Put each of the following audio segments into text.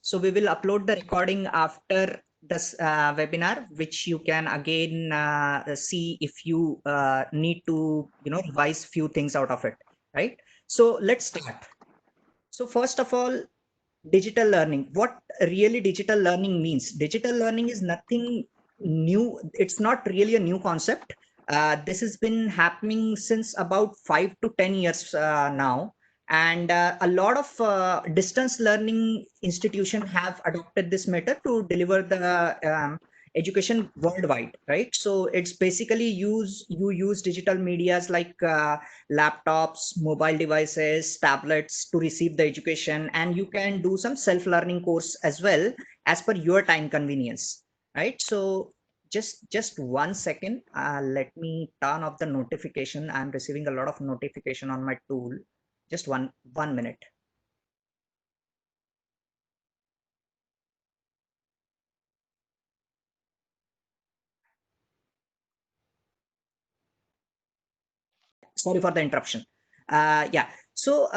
So we will upload the recording after this webinar, which you can again see if you need to, revise few things out of it, right? So let's start. So first of all, digital learning. What really digital learning means? Digital learning is nothing new. It's not really a new concept. This has been happening since about 5 to 10 years now, and a lot of distance learning institutions have adopted this method to deliver the education worldwide, right? So it's basically you use digital medias like laptops, mobile devices, tablets to receive the education, and you can do some self-learning course as well as per your time convenience, right? So just 1 second, let me turn off the notification. I'm receiving a lot of notification on my tool. Just one minute. Sorry for the interruption. Yeah. So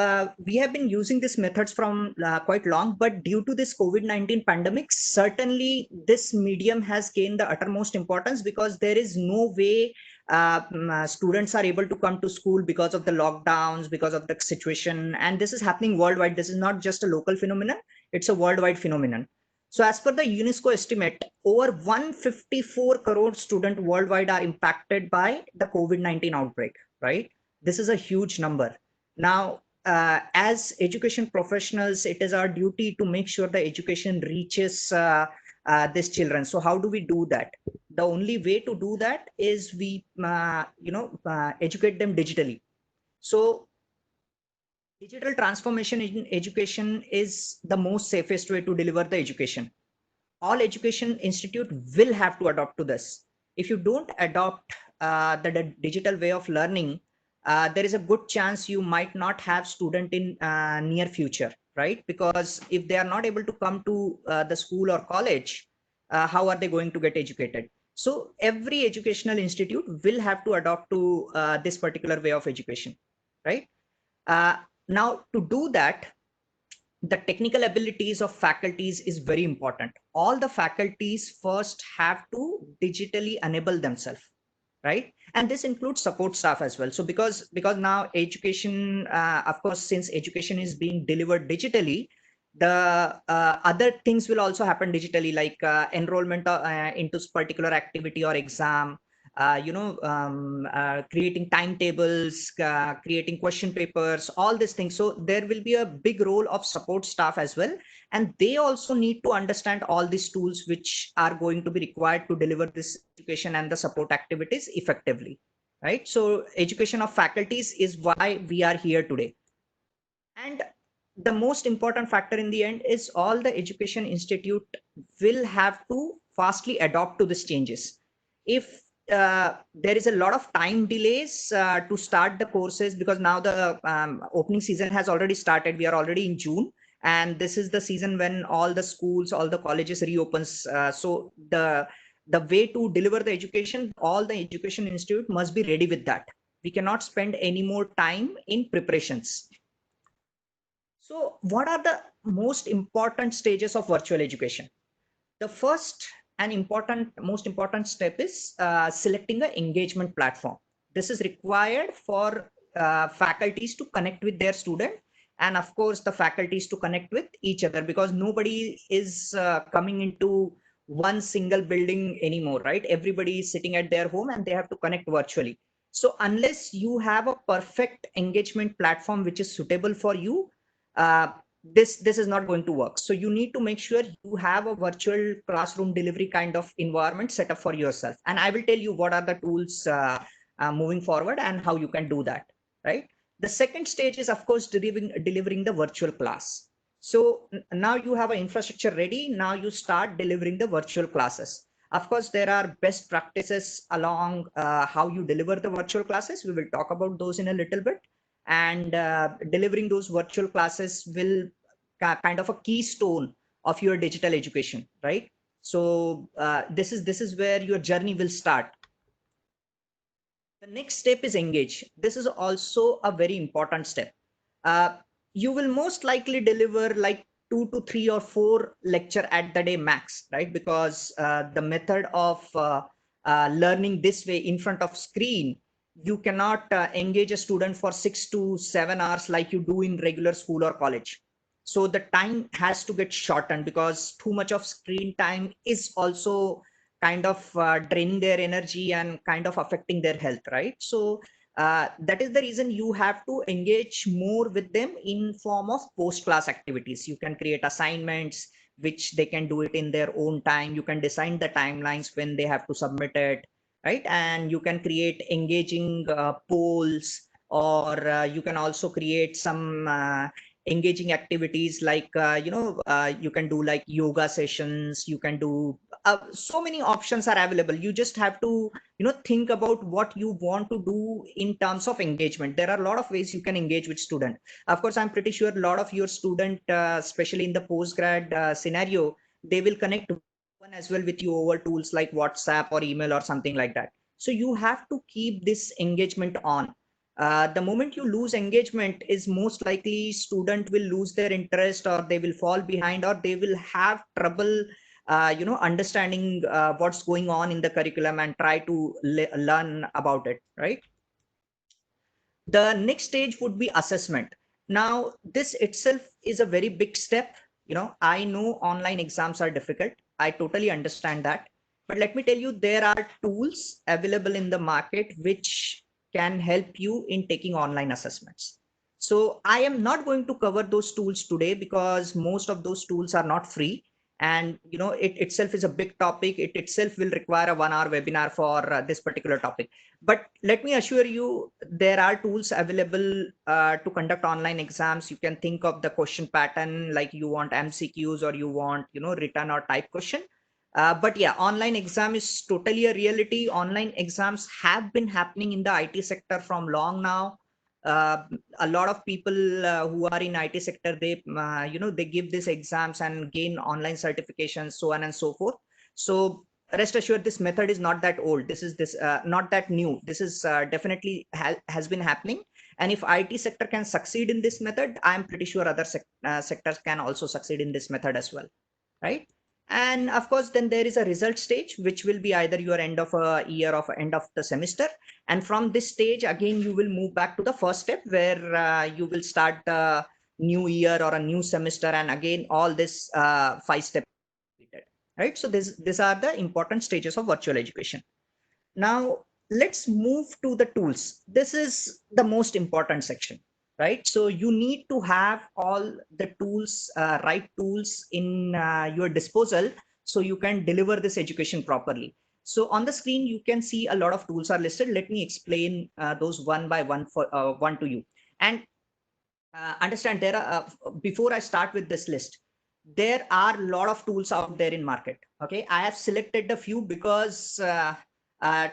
we have been using these methods from quite long, but due to this COVID-19 pandemic, certainly this medium has gained the uttermost importance because there is no way students are able to come to school because of the lockdowns, because of the situation. And this is happening worldwide. This is not just a local phenomenon, it's a worldwide phenomenon. So as per the UNESCO estimate, over 154 crore students worldwide are impacted by the COVID-19 outbreak, right? This is a huge number. Now, as education professionals, it is our duty to make sure the education reaches these children. So how do we do that? The only way to do that is we, educate them digitally. So digital transformation in education is the most safest way to deliver the education. All education institute will have to adopt to this. If you don't adopt the digital way of learning, there is a good chance you might not have student in near future, right? Because if they are not able to come to the school or college, how are they going to get educated? So every educational institute will have to adopt to this particular way of education, right? uh, Now to do that, the technical abilities of faculties is very important. All the faculties first have to digitally enable themselves, right? And this includes support staff as well. So because now education, of course, since education is being delivered digitally, the other things will also happen digitally, like enrollment into particular activity or exam, creating timetables, creating question papers, all these things. So there will be a big role of support staff as well. And they also need to understand all these tools which are going to be required to deliver this education and the support activities effectively, right? So education of faculties is why we are here today. And the most important factor in the end is all the education institute will have to fastly adopt to these changes. If there is a lot of time delays to start the courses, because now the opening season has already started. We are already in June, and this is the season when all the schools, all the colleges reopens. So the way to deliver the education, all the education institute must be ready with that. We cannot spend any more time in preparations. So what are the most important stages of virtual education? The first and most important step is selecting an engagement platform. This is required for faculties to connect with their student, and of course the faculties to connect with each other, because nobody is coming into one single building anymore, right? Everybody is sitting at their home and they have to connect virtually. So unless you have a perfect engagement platform which is suitable for you, uh, this is not going to work. So you need to make sure you have a virtual classroom delivery kind of environment set up for yourself, and I will tell you what are the tools moving forward and how you can do that, right? The second stage is, of course, delivering the virtual class. So now you have an infrastructure ready. Now you start delivering the virtual classes. Of course, there are best practices along how you deliver the virtual classes. We will talk about those in a little bit. And delivering those virtual classes will kind of a keystone of your digital education, right? So this is where your journey will start. The next step is engage. This is also a very important step. uh, you will most likely deliver like 2 to 3 or 4 lecture at the day max, right? Because the method of learning this way in front of screen, you cannot engage a student for 6 to 7 hours like you do in regular school or college. So the time has to get shortened, because too much of screen time is also kind of draining their energy and kind of affecting their health, right? So that is the reason you have to engage more with them in form of post-class activities. You can create assignments which they can do it in their own time. You can design the timelines when they have to submit it, right? And you can create engaging polls, or you can also create some engaging activities like you can do like yoga sessions. You can do so many options are available. You just have to think about what you want to do in terms of engagement. There are a lot of ways you can engage with student. Of course, I'm pretty sure a lot of your student, especially in the postgrad scenario, they will connect one as well with you over tools like WhatsApp or email or something like that. So you have to keep this engagement on. The moment you lose engagement is most likely student will lose their interest, or they will fall behind, or they will have trouble understanding what's going on in the curriculum and try to learn about it, right? The next stage would be assessment. Now, this itself is a very big step. I know online exams are difficult. I totally understand that. But let me tell you, there are tools available in the market which can help you in taking online assessments. So I am not going to cover those tools today, because most of those tools are not free. And it itself is a big topic. It itself will require a 1 hour webinar for this particular topic. But let me assure you, there are tools available to conduct online exams. You can think of the question pattern, like you want MCQs or you want written or type question. But yeah, online exam is totally a reality. Online exams have been happening in the IT sector from long now. A lot of people who are in IT sector, they give these exams and gain online certifications, so on and so forth. So rest assured, this method is not that old. This is not that new. This is definitely has been happening. And if IT sector can succeed in this method, I'm pretty sure other sectors can also succeed in this method as well, right? And of course, then there is a result stage, which will be either your end of a year or end of the semester. And from this stage, again, you will move back to the first step, where you will start the new year or a new semester. And again, all this 5 steps, right? So these are the important stages of virtual education. Now, let's move to the tools. This is the most important section, right? So you need to have all the tools, right tools in your disposal, so you can deliver this education properly. So on the screen, you can see a lot of tools are listed. Let me explain those one by one to you. And understand, there are before I start with this list, there are a lot of tools out there in market. Okay, I have selected a few, because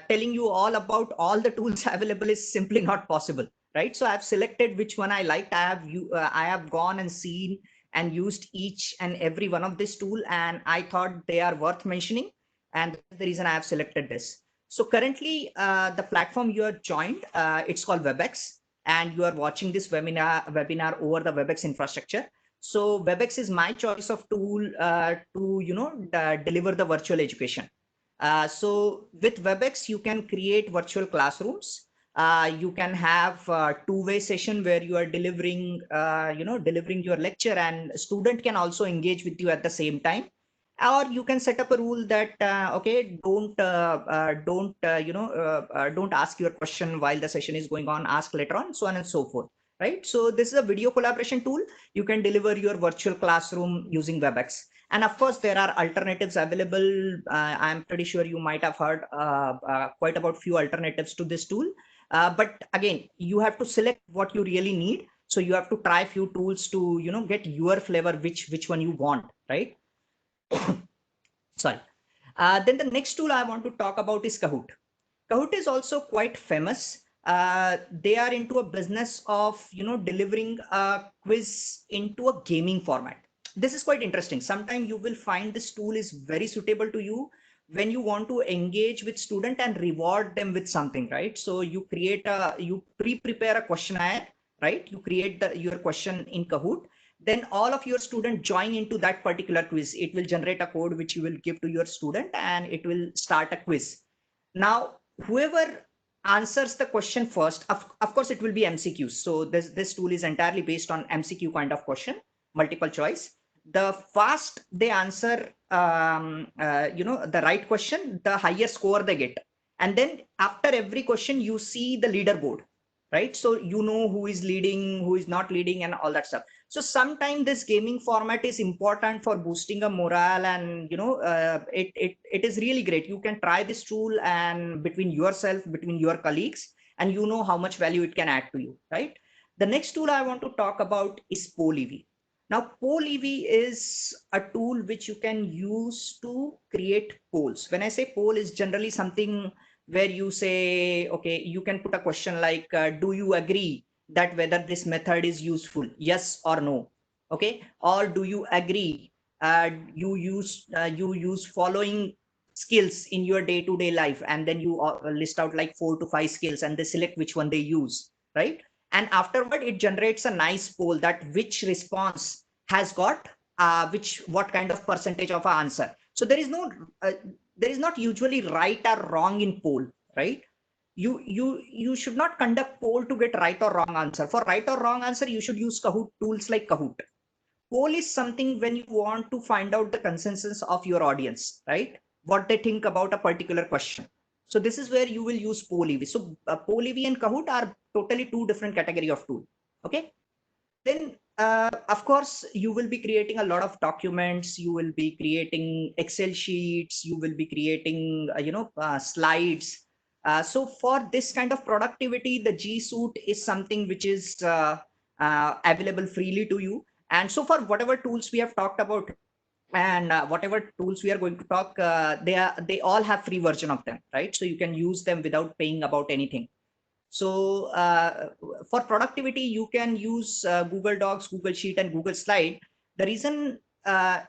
telling you all about all the tools available is simply not possible, right? So I've selected which one I liked. I have gone and seen and used each and every one of this tool, and I thought they are worth mentioning, and that's the reason I have selected this. So currently, the platform you are joined, it's called WebEx, and you are watching this webinar over the WebEx infrastructure. So WebEx is my choice of tool to deliver the virtual education. So with WebEx, you can create virtual classrooms. You can have a two-way session where you are delivering your lecture, and student can also engage with you at the same time. Or you can set up a rule that okay, don't ask your question while the session is going on. Ask later on, so on and so forth. Right. So this is a video collaboration tool. You can deliver your virtual classroom using WebEx. And of course, there are alternatives available. I'm pretty sure you might have heard quite about few alternatives to this tool. But again, you have to select what you really need. So you have to try few tools to get your flavor, which one you want, right? Sorry. Then the next tool I want to talk about is Kahoot. Kahoot is also quite famous. They are into a business of delivering a quiz into a gaming format. This is quite interesting. Sometimes you will find this tool is very suitable to you when you want to engage with student and reward them with something, right? So you pre-prepare a questionnaire, right? You create your question in Kahoot. then all of your students join into that particular quiz. It will generate a code which you will give to your student, and it will start a quiz. Now, whoever answers the question first, of course, it will be MCQs. So this tool is entirely based on MCQ kind of question, multiple choice. The fast they answer, the right question, the higher score they get. And then after every question, you see the leaderboard, right? So you know who is leading, who is not leading, and all that stuff. So sometimes this gaming format is important for boosting a morale, and it is really great. You can try this tool and between yourself, between your colleagues, and you know how much value it can add to you, right? The next tool I want to talk about is PollEV. Now, PollEV is a tool which you can use to create polls. When I say poll, is generally something where you say, okay, you can put a question like, do you agree that whether this method is useful, yes or no? Okay, or do you agree you use following skills in your day-to-day life, and then you list out like 4 to 5 skills, and they select which one they use, right? And afterward it generates a nice poll that which response has got what kind of percentage of an answer. So there is not usually right or wrong in poll, right? You should not conduct poll to get right or wrong answer. For right or wrong answer, you should use Kahoot, tools like Kahoot. Poll is something when you want to find out the consensus of your audience, right? What they think about a particular question. So this is where you will use PollEV. So PollEV and Kahoot are totally two different category of tool. Okay. Then of course you will be creating a lot of documents. You will be creating Excel sheets. You will be creating slides. So for this kind of productivity, the G Suite is something which is available freely to you. And so for whatever tools we have talked about, and whatever tools we are going to talk, they all have free version of them, right? So you can use them without paying about anything. So for productivity, you can use Google Docs, Google Sheet, and Google Slide. The reason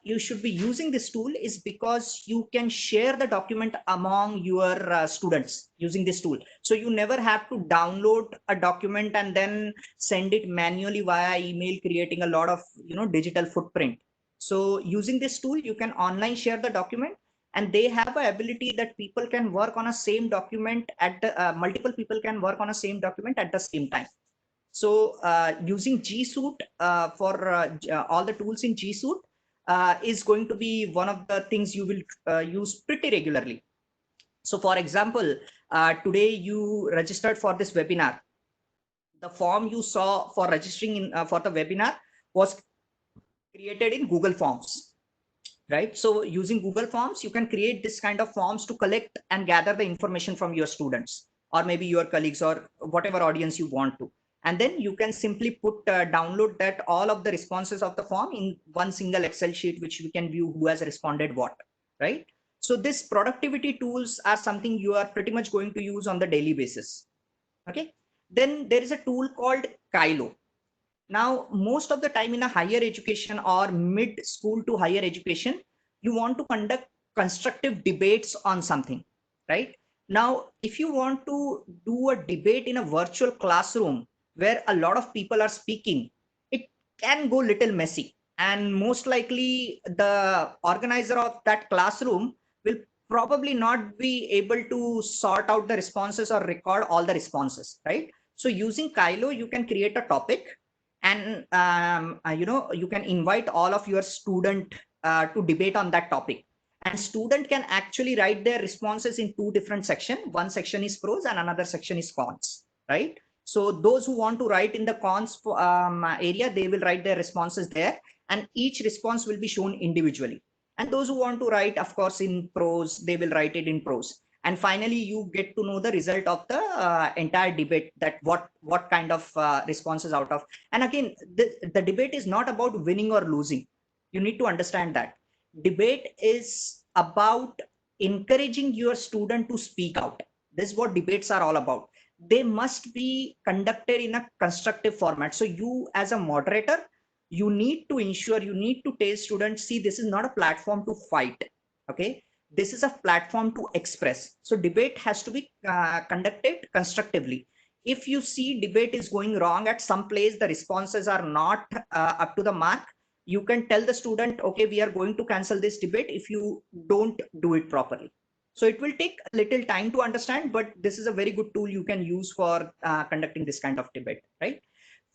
you should be using this tool is because you can share the document among your students using this tool. So you never have to download a document and then send it manually via email, creating a lot of digital footprint. So using this tool, you can online share the document, and they have a ability that people can work on a same document at the multiple people can work on a same document at the same time. So using G Suite for all the tools in G Suite is going to be one of the things you will use pretty regularly. So for example, today you registered for this webinar. The form you saw for registering in for the webinar was created in Google Forms, right? So using Google Forms, you can create this kind of forms to collect and gather the information from your students, or maybe your colleagues, or whatever audience you want to. And then you can simply download that all of the responses of the form in one single Excel sheet, which we can view who has responded what, right? So this productivity tools are something you are pretty much going to use on the daily basis. Okay. Then there is a tool called Kylo. Now, most of the time in a higher education or mid school to higher education, you want to conduct constructive debates on something, right? Now, if you want to do a debate in a virtual classroom where a lot of people are speaking, it can go little messy. And most likely the organizer of that classroom will probably not be able to sort out the responses or record all the responses, right? So using Kylo, you can create a topic, and you can invite all of your student to debate on that topic, and student can actually write their responses in two different sections. One section is pros and another section is cons, right? So those who want to write in the cons area, they will write their responses there, and each response will be shown individually. And those who want to write, of course, in pros, they will write it in pros. And finally you get to know the result of the entire debate, that what kind of responses out of. And again, the debate is not about winning or losing. You need to understand that debate is about encouraging your student to speak out. This is what debates are all about. They must be conducted in a constructive format. So you as a moderator, you need to ensure, you need to tell students, see, this is not a platform to fight. Okay, this is a platform to express. So debate has to be conducted constructively. if you see debate is going wrong at some place, the responses are not up to the mark, you can tell the student, okay, we are going to cancel this debate if you don't do it properly. So it will take a little time to understand, but this is a very good tool you can use for conducting this kind of debate, right?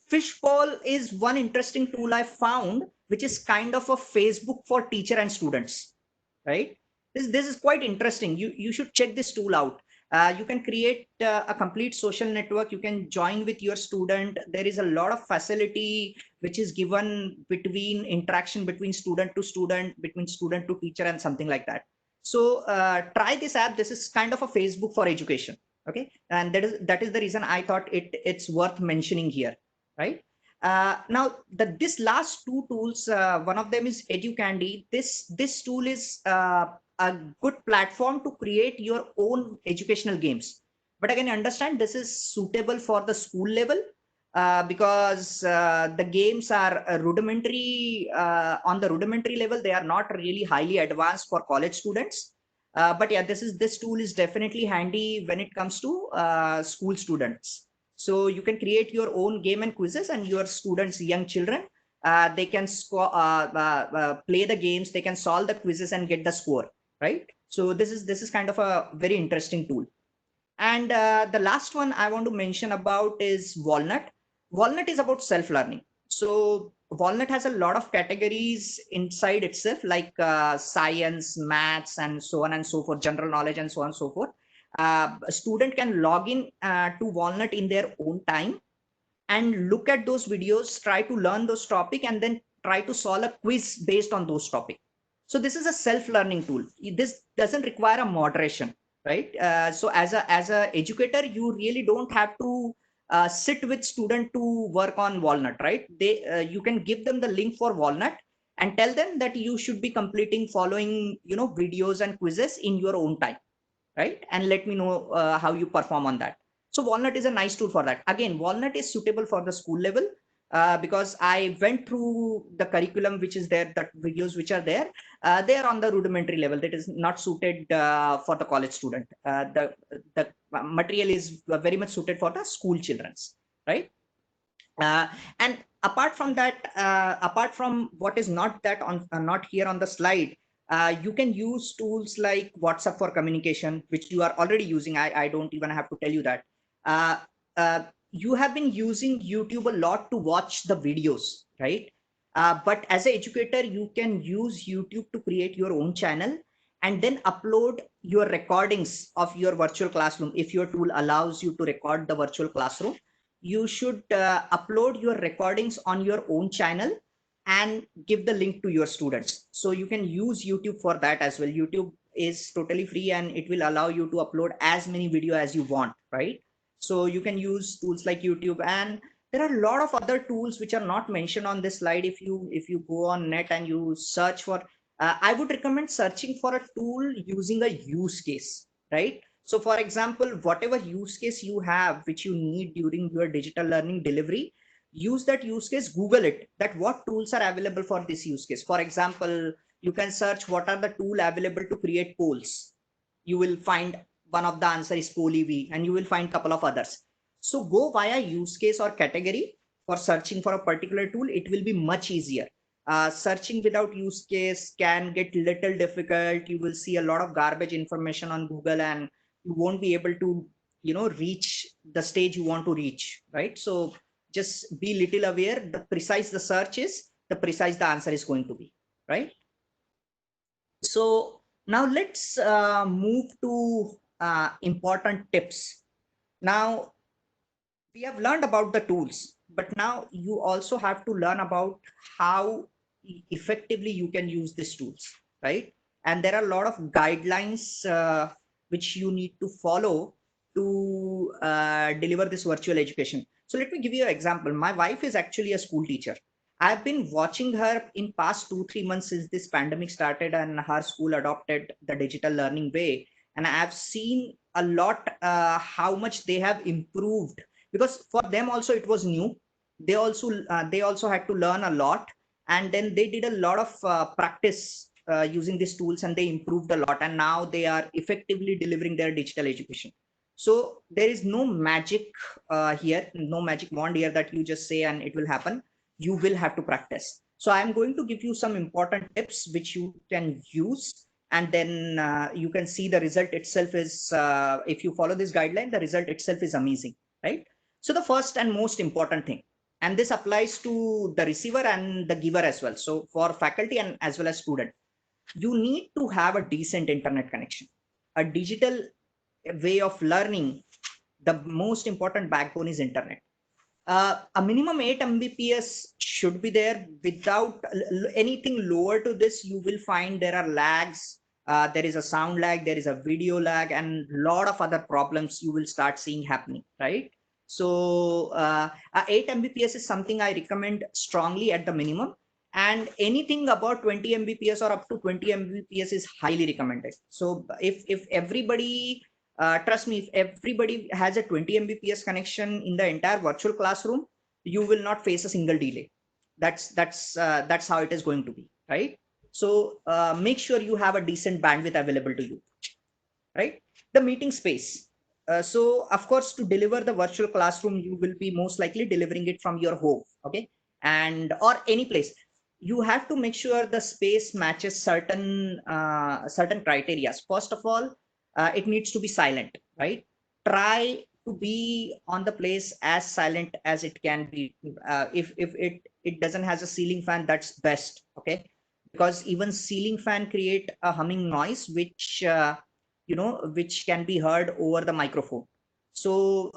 Fishbowl is one interesting tool I found, which is kind of a Facebook for teacher and students, right? This is quite interesting. You should check this tool out. You can create a complete social network. You can join with your student. There is a lot of facility which is given between interaction between student to student, between student to teacher, and something like that. So try this app. This is kind of a Facebook for education. Okay, and that is the reason I thought it's worth mentioning here, right? Now, this last two tools, one of them is EduCandy. This tool is a good platform to create your own educational games. But again, understand this is suitable for the school level because the games are rudimentary on the rudimentary level. They are not really highly advanced for college students. But yeah, this tool is definitely handy when it comes to school students. So you can create your own game and quizzes, and your students, young children, they can play the games, they can solve the quizzes and get the score, right? So this is kind of a very interesting tool. And the last one I want to mention about is Walnut. Walnut is about self-learning. So Walnut has a lot of categories inside itself, like science, maths, and so on and so forth, general knowledge, and so on and so forth. A student can log in to Walnut in their own time and look at those videos, try to learn those topic, and then try to solve a quiz based on those topic. So this is a self-learning tool. This doesn't require a moderation, right? So as a educator, you really don't have to sit with student to work on Walnut, right? You can give them the link for Walnut and tell them that you should be completing following videos and quizzes in your own time, right? And let me know how you perform on that. So Walnut is a nice tool for that. Again, Walnut is suitable for the school level because I went through the curriculum which is there, the videos which are there. They are on the rudimentary level. That is not suited for the college student. The material is very much suited for the school children's, right? Uh, and apart from that, apart from what is not that on not here on the slide, you can use tools like WhatsApp for communication, which you are already using. I don't even have to tell you that. Uh, you have been using YouTube a lot to watch the videos, right? But as an educator, you can use YouTube to create your own channel and then upload your recordings of your virtual classroom. If your tool allows you to record the virtual classroom, you should upload your recordings on your own channel and give the link to your students. So you can use YouTube for that as well. YouTube is totally free and it will allow you to upload as many video as you want, right? So you can use tools like YouTube, and there are a lot of other tools which are not mentioned on this slide. If you go on net and you search for, I would recommend searching for a tool using a use case, right? So for example, whatever use case you have, which you need during your digital learning delivery, use that use case, Google it, that what tools are available for this use case. For example, you can search what are the tool available to create polls. You will find one of the answer is PolyV, and you will find couple of others. So go via use case or category for searching for a particular tool. It will be much easier. Searching without use case can get little difficult. You will see a lot of garbage information on Google, and you won't be able to reach the stage you want to reach, right? So just be little aware, the precise the search is, the precise the answer is going to be, right? So now let's move to important tips. Now we have learned about the tools, but now you also have to learn about how effectively you can use these tools, right? And there are a lot of guidelines which you need to follow to deliver this virtual education. So let me give you an example. My wife is actually a school teacher. I've been watching her in past 2-3 months since this pandemic started and her school adopted the digital learning way. And I've seen a lot how much they have improved, because for them also it was new. They also had to learn a lot, and then they did a lot of practice using these tools, and they improved a lot, and now they are effectively delivering their digital education. So there is no magic here, no magic wand here that you just say and it will happen. You will have to practice. So I'm going to give you some important tips which you can use, and then you can see the result itself is, if you follow this guideline, the result itself is amazing, right? So the first and most important thing, and this applies to the receiver and the giver as well. So for faculty and as well as student, you need to have a decent internet connection. A digital way of learning, the most important backbone is internet. A minimum 8 Mbps should be there. Without anything lower to this, you will find there are lags. There is a sound lag, there is a video lag, and a lot of other problems you will start seeing happening, right? So 8 Mbps is something I recommend strongly at the minimum. And anything about 20 Mbps or up to 20 Mbps is highly recommended. So if everybody trust me, if everybody has a 20 Mbps connection in the entire virtual classroom, you will not face a single delay. That's how it is going to be, right? So make sure you have a decent bandwidth available to you, right? The meeting space. So of course, to deliver the virtual classroom, you will be most likely delivering it from your home, okay, and or any place. You have to make sure the space matches certain criteria. First of all, it needs to be silent, right? Try to be on the place as silent as it can be. If it doesn't has a ceiling fan, that's best, okay? Because even ceiling fan create a humming noise, which which can be heard over the microphone. So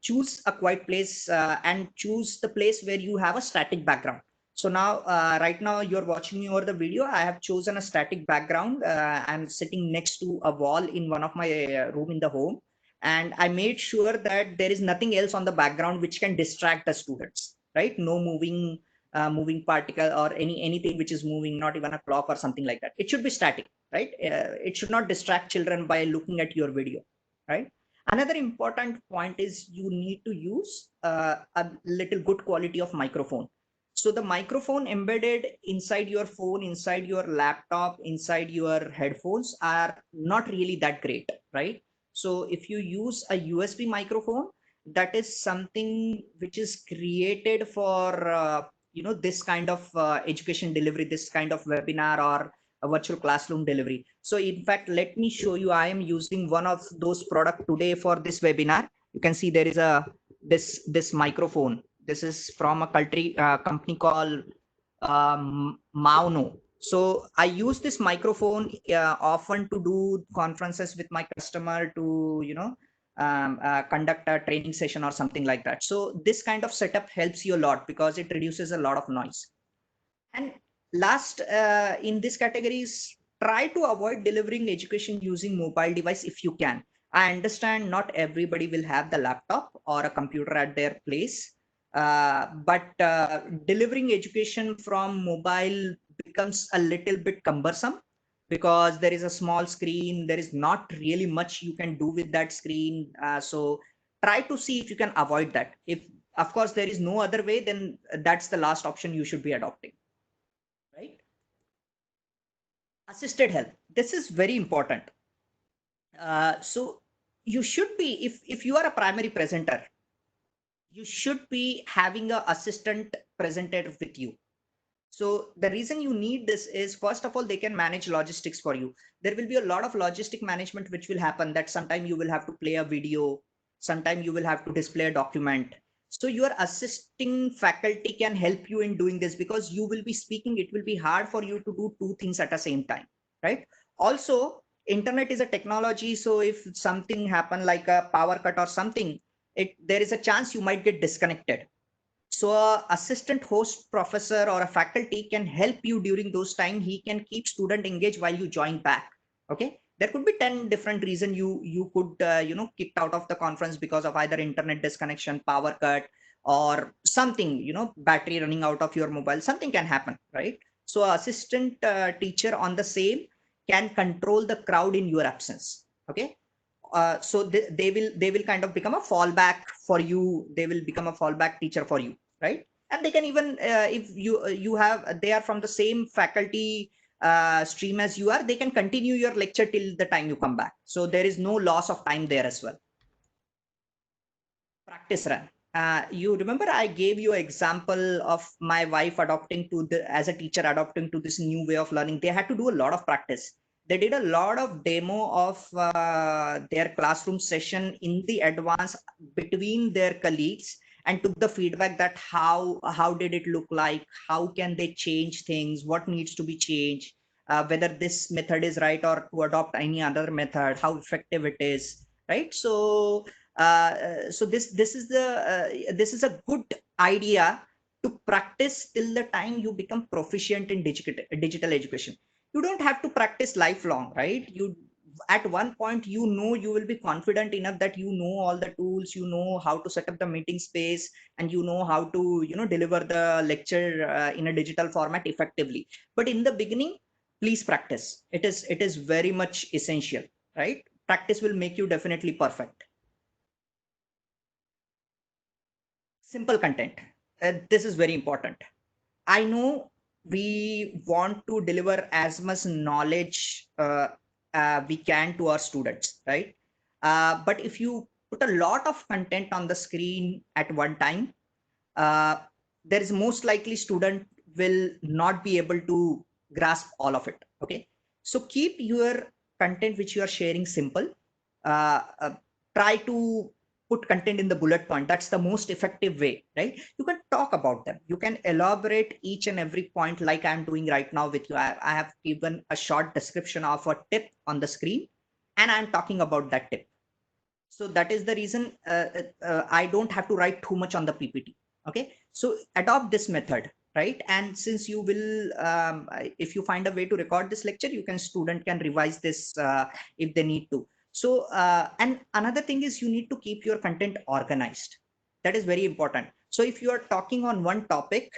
choose a quiet place, and choose the place where you have a static background. So now, right now you're watching me over the video. I have chosen a static background. I'm sitting next to a wall in one of my room in the home. And I made sure that there is nothing else on the background which can distract the students, right? No moving particle or anything which is moving, not even a clock or something like that. It should be static, right? It should not distract children by looking at your video, right? Another important point is you need to use a little good quality of microphone. So the microphone embedded inside your phone, inside your laptop, inside your headphones are not really that great, right? So if you use a USB microphone, that is something which is created for this kind of education delivery, this kind of webinar or a virtual classroom delivery. So in fact, let me show you. I am using one of those products today for this webinar. You can see there is a this microphone. This is from a company called Mauno. So I use this microphone often to do conferences with my customer, to conduct a training session or something like that. So this kind of setup helps you a lot because it reduces a lot of noise. And last, in this category is, try to avoid delivering education using mobile device if you can. I understand not everybody will have the laptop or a computer at their place, but delivering education from mobile becomes a little bit cumbersome because there is a small screen. There is not really much you can do with that screen. So try to see if you can avoid that. If, of course, there is no other way, then that's the last option you should be adopting, right? Assisted help. This is very important. So you should be, if you are a primary presenter, you should be having a assistant presenter with you. So the reason you need this is, first of all, they can manage logistics for you. There will be a lot of logistic management which will happen, that sometime you will have to play a video, sometime you will have to display a document. So your assisting faculty can help you in doing this, because you will be speaking. It will be hard for you to do two things at the same time, right? Also, internet is a technology. So if something happen like a power cut or something, there is a chance you might get disconnected. So a assistant host professor or a faculty can help you during those time. He can keep student engaged while you join back. Okay. There could be 10 different reasons you could kicked out of the conference because of either internet disconnection, power cut, or something, battery running out of your mobile. Something can happen, right? So assistant teacher on the same can control the crowd in your absence. Okay. So they will kind of become a fallback for you. They will become a fallback teacher for you, right? And they can even, if you have, they are from the same faculty stream as you are, they can continue your lecture till the time you come back. So there is no loss of time there as well, practice run. You remember I gave you an example of my wife adopting to as a teacher adopting to this new way of learning. They had to do a lot of practice. They did a lot of demo of their classroom session in the advance between their colleagues, and took the feedback that how did it look like, how can they change things, what needs to be changed, whether this method is right or to adopt any other method, how effective it is, right? So this is a good idea to practice till the time you become proficient in digital education. You don't have to practice lifelong, right? You at one point, you will be confident enough that you know all the tools, you know how to set up the meeting space, and you know how to deliver the lecture in a digital format effectively. But in the beginning, please practice. It is very much essential, right? Practice will make you definitely perfect. Simple content. This is very important. I know we want to deliver as much knowledge we can to our students, right? But if you put a lot of content on the screen at one time, uh, there is most likely student will not be able to grasp all of it. Okay, so keep your content which you are sharing simple. Try to put content in the bullet point. That's the most effective way, right? You can talk about them, you can elaborate each and every point like I'm doing right now with you. I have given a short description of a tip on the screen, and I'm talking about that tip. So that is the reason I don't have to write too much on the PPT. Okay, so adopt this method, right? And since you will, if you find a way to record this lecture, you can student can revise this if they need to. So and another thing is you need to keep your content organized. That is very important. So if you are talking on one topic,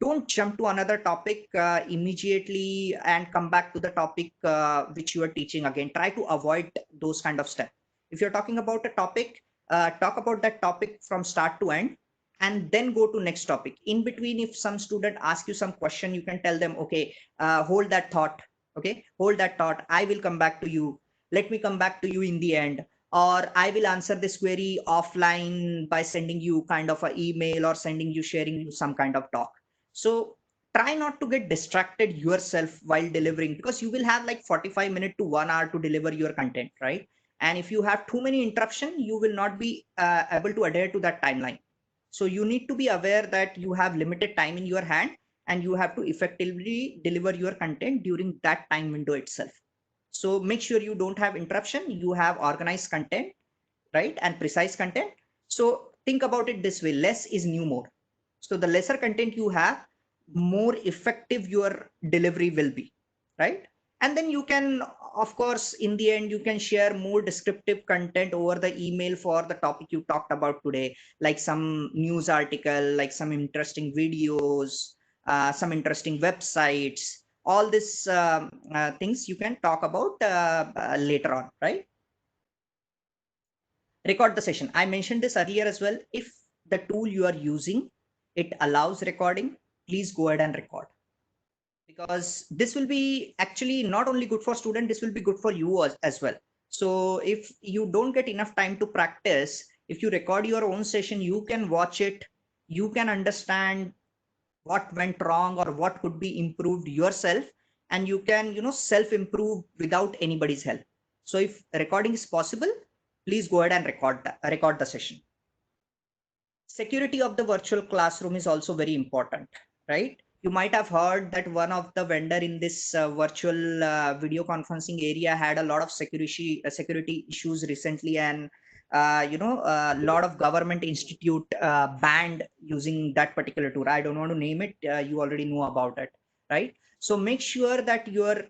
don't jump to another topic immediately and come back to the topic which you are teaching again. Try to avoid those kind of steps. If you're talking about a topic, talk about that topic from start to end, and then go to next topic. In between, if some student asks you some question, you can tell them, okay, hold that thought. Okay, hold that thought. I will come back to you. Let me come back to you in the end, or I will answer this query offline by sending you kind of an email or sending you sharing you some kind of talk. So try not to get distracted yourself while delivering, because you will have like 45 minutes to 1 hour to deliver your content, right? And if you have too many interruption, you will not be able to adhere to that timeline. So you need to be aware that you have limited time in your hand, and you have to effectively deliver your content during that time window itself. So make sure you don't have interruption, you have organized content, right? And precise content. So think about it this way: less is new more. So the lesser content you have, more effective your delivery will be, right? And then you can, of course, in the end, you can share more descriptive content over the email for the topic you talked about today, like some news article, like some interesting videos, some interesting websites. All these things you can talk about later on, right? Record the session. I mentioned this earlier as well. If the tool you are using, it allows recording, please go ahead and record, because this will be actually not only good for student, this will be good for you as well. So if you don't get enough time to practice, if you record your own session, you can watch it, you can understand what went wrong or what could be improved yourself, and you can self improve without anybody's help. So if recording is possible, please go ahead and record the session. Security of the virtual classroom is also very important, right? You might have heard that one of the vendor in this virtual video conferencing area had a lot of security issues recently, and a lot of government institute banned using that particular tool. I don't want to name it, you already know about it, right? So make sure that your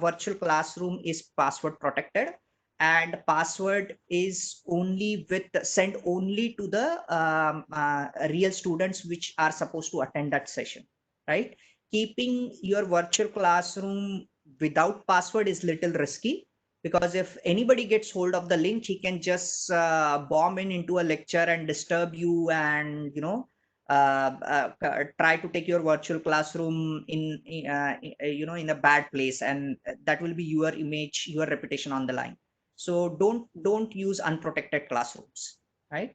virtual classroom is password protected, and password is only with sent only to the real students which are supposed to attend that session, right? Keeping your virtual classroom without password is little risky, because if anybody gets hold of the link, he can just bomb into a lecture and disturb you, and try to take your virtual classroom in a bad place, and that will be your image, your reputation on the line. So don't use unprotected classrooms, right?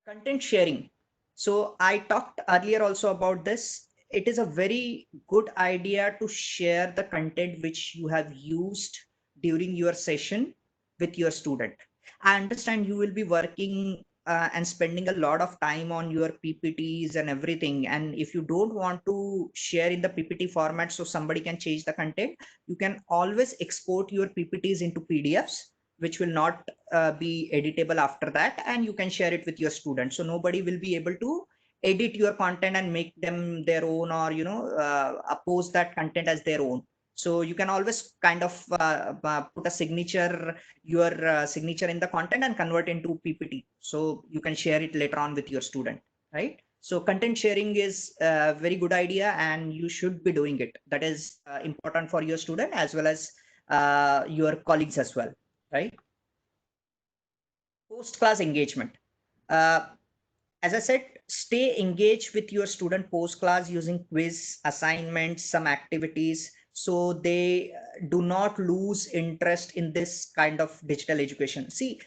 Content sharing. So I talked earlier also about this. It is a very good idea to share the content which you have used during your session with your student. I understand you will be working and spending a lot of time on your PPTs and everything. And if you don't want to share in the PPT format so somebody can change the content, you can always export your PPTs into PDFs, which will not be editable after that, and you can share it with your students, so nobody will be able to edit your content and make them their own, or oppose that content as their own. So you can always kind of put a signature, your signature in the content and convert into PPT, so you can share it later on with your student, right? So content sharing is a very good idea and you should be doing it. That is important for your student as well as your colleagues as well, right? Post-class engagement. Uh, as I said, stay engaged with your student post-class using quiz, assignments, some activities, so they do not lose interest in this kind of digital education. See,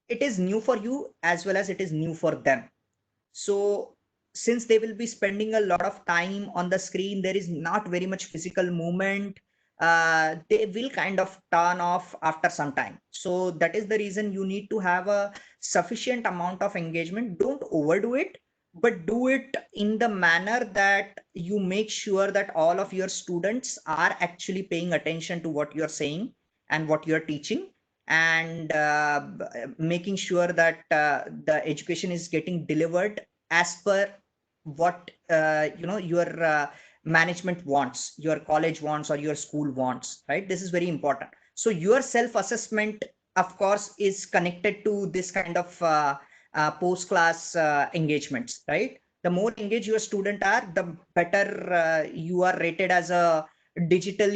it is new for you as well as it is new for them. So since they will be spending a lot of time on the screen, there is not very much physical movement. They will kind of turn off after some time. So that is the reason you need to have a sufficient amount of engagement. Don't overdo it, but do it in the manner that you make sure that all of your students are actually paying attention to what you're saying and what you're teaching, and making sure that the education is getting delivered as per what your management wants, your college wants, or your school wants, right? This is very important. So your self assessment, of course, is connected to this kind of post class engagements, right? The more engaged your student are, the better you are rated as a digital